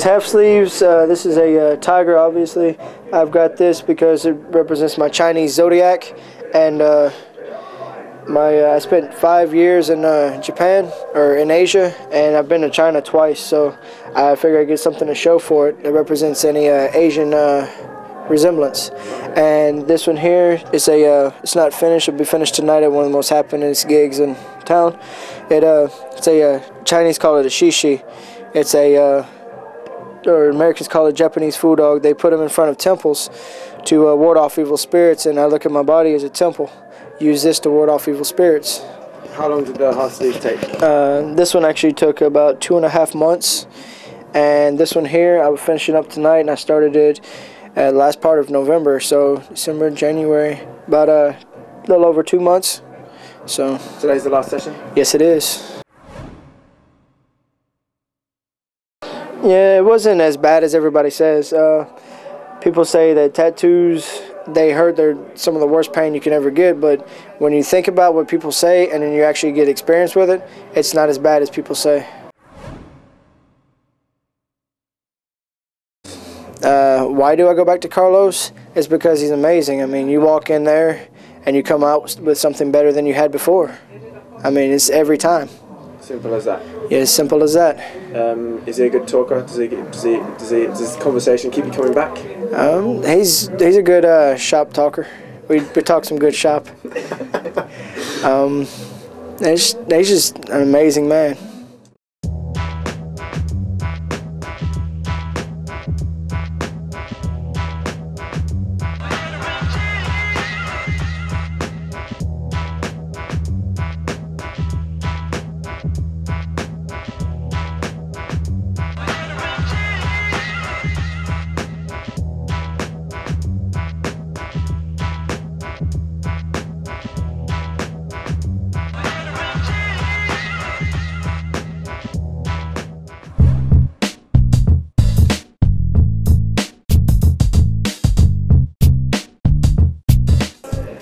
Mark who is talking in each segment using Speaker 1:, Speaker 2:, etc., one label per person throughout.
Speaker 1: These half sleeves, this is a tiger, obviously. I've got this because it represents my Chinese zodiac, and I spent 5 years in Japan, or in Asia, and I've been to China twice, so I figured I'd get something to show for it that represents any Asian resemblance. And this one here is it's not finished. It'll be finished tonight at one of the most happeningest gigs in town. It's a Chinese call it a shishi. It's or Americans call it Japanese food dog. They put them in front of temples to ward off evil spirits, and I look at my body as a temple. Use this to ward off evil spirits.
Speaker 2: How long did the half sleeve take?
Speaker 1: This one actually took about 2.5 months, and this one here I was finishing up tonight, and I started it at the last part of November, so December, January, about a little over 2 months. So
Speaker 2: today's the last session?
Speaker 1: Yes, it is. Yeah, it wasn't as bad as everybody says. People say that tattoos, they hurt, they're some of the worst pain you can ever get, but when you think about what people say and then you actually get experience with it, it's not as bad as people say. Why do I go back to Carlos? It's because he's amazing. I mean, you walk in there and you come out with something better than you had before. I mean, it's every time.
Speaker 2: Simple as that?
Speaker 1: Yeah, as simple as that.
Speaker 2: Is he a good talker? Does this conversation keep you coming back?
Speaker 1: He's a good shop talker. We talk some good shop. He's just an amazing man.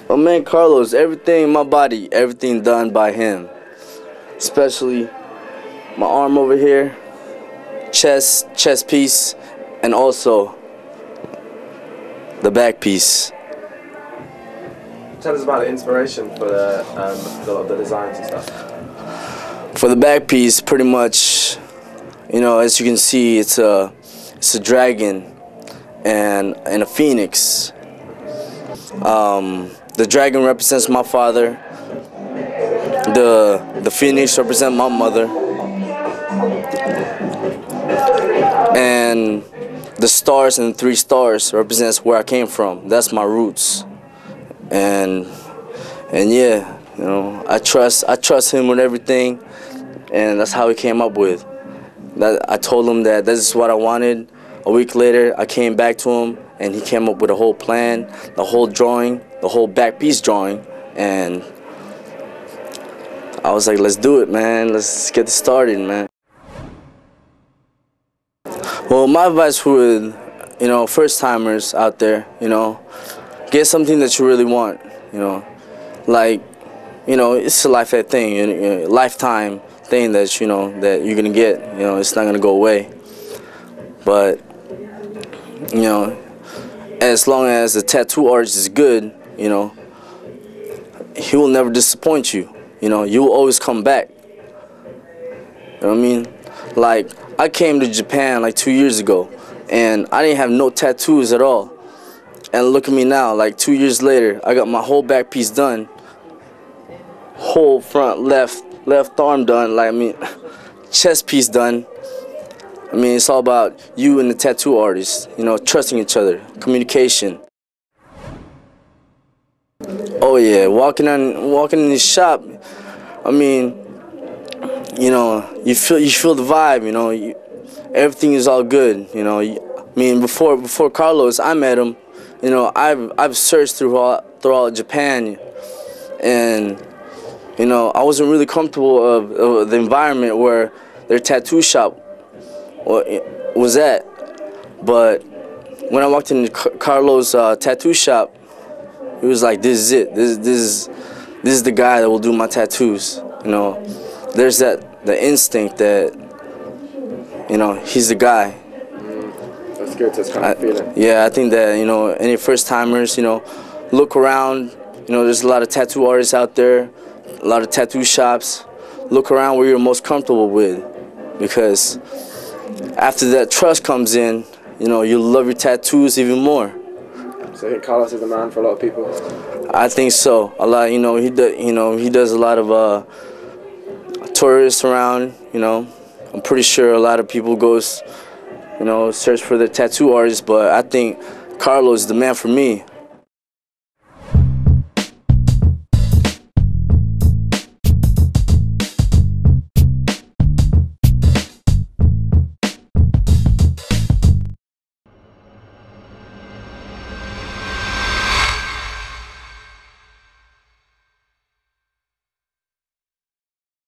Speaker 3: My man Carlos, everything in my body, everything done by him. Especially my arm over here, chest piece, and also the back piece.
Speaker 2: Tell us about the inspiration for the designs and stuff.
Speaker 3: For the back piece, pretty much, you know, as you can see, it's a dragon and a phoenix. The dragon represents my father. The phoenix represents my mother. And the stars and the 3 stars represents where I came from. That's my roots. And yeah, you know, I trust him with everything, and that's how he came up with. That I told him that this is what I wanted. A week later, I came back to him, and he came up with a whole plan, the whole drawing, the whole back piece drawing, and I was like, let's do it, man. Let's get this started, man. Well, my advice would, you know, first-timers out there, you know, get something that you really want, you know. Like, you know, it's a lifetime thing that, you know, that you're going to get. You know, it's not going to go away. But, you know, as long as the tattoo artist is good, you know, he will never disappoint you. You know, you will always come back. You know what I mean? Like, I came to Japan like 2 years ago, and I didn't have no tattoos at all. And look at me now, like 2 years later, I got my whole back piece done, whole front left arm done, like, I mean, chest piece done. I mean, it's all about you and the tattoo artist, you know, trusting each other, communication. Oh yeah, walking in the shop, I mean, you know, you feel the vibe, you know, everything is all good, you know. I mean, before Carlos, I met him, you know, I've searched throughout Japan, and you know, I wasn't really comfortable of the environment where their tattoo shop was at. But when I walked into Carlos' tattoo shop, it was like, this is it. This is the guy that will do my tattoos. You know, there's the instinct that, you know, he's the guy.
Speaker 2: good to kind of feel it.
Speaker 3: Yeah, I think that, you know, any first timers, you know, look around. You know, there's a lot of tattoo artists out there, a lot of tattoo shops. Look around where you're most comfortable with, because after that trust comes in, you know, you'll love your tattoos even more.
Speaker 2: So I think Carlos is the man for a lot of people.
Speaker 3: I think so. A lot, you know, he does a lot of tourists around. You know, I'm pretty sure a lot of people goes, you know, search for the tattoo artist. But I think Carlos is the man for me.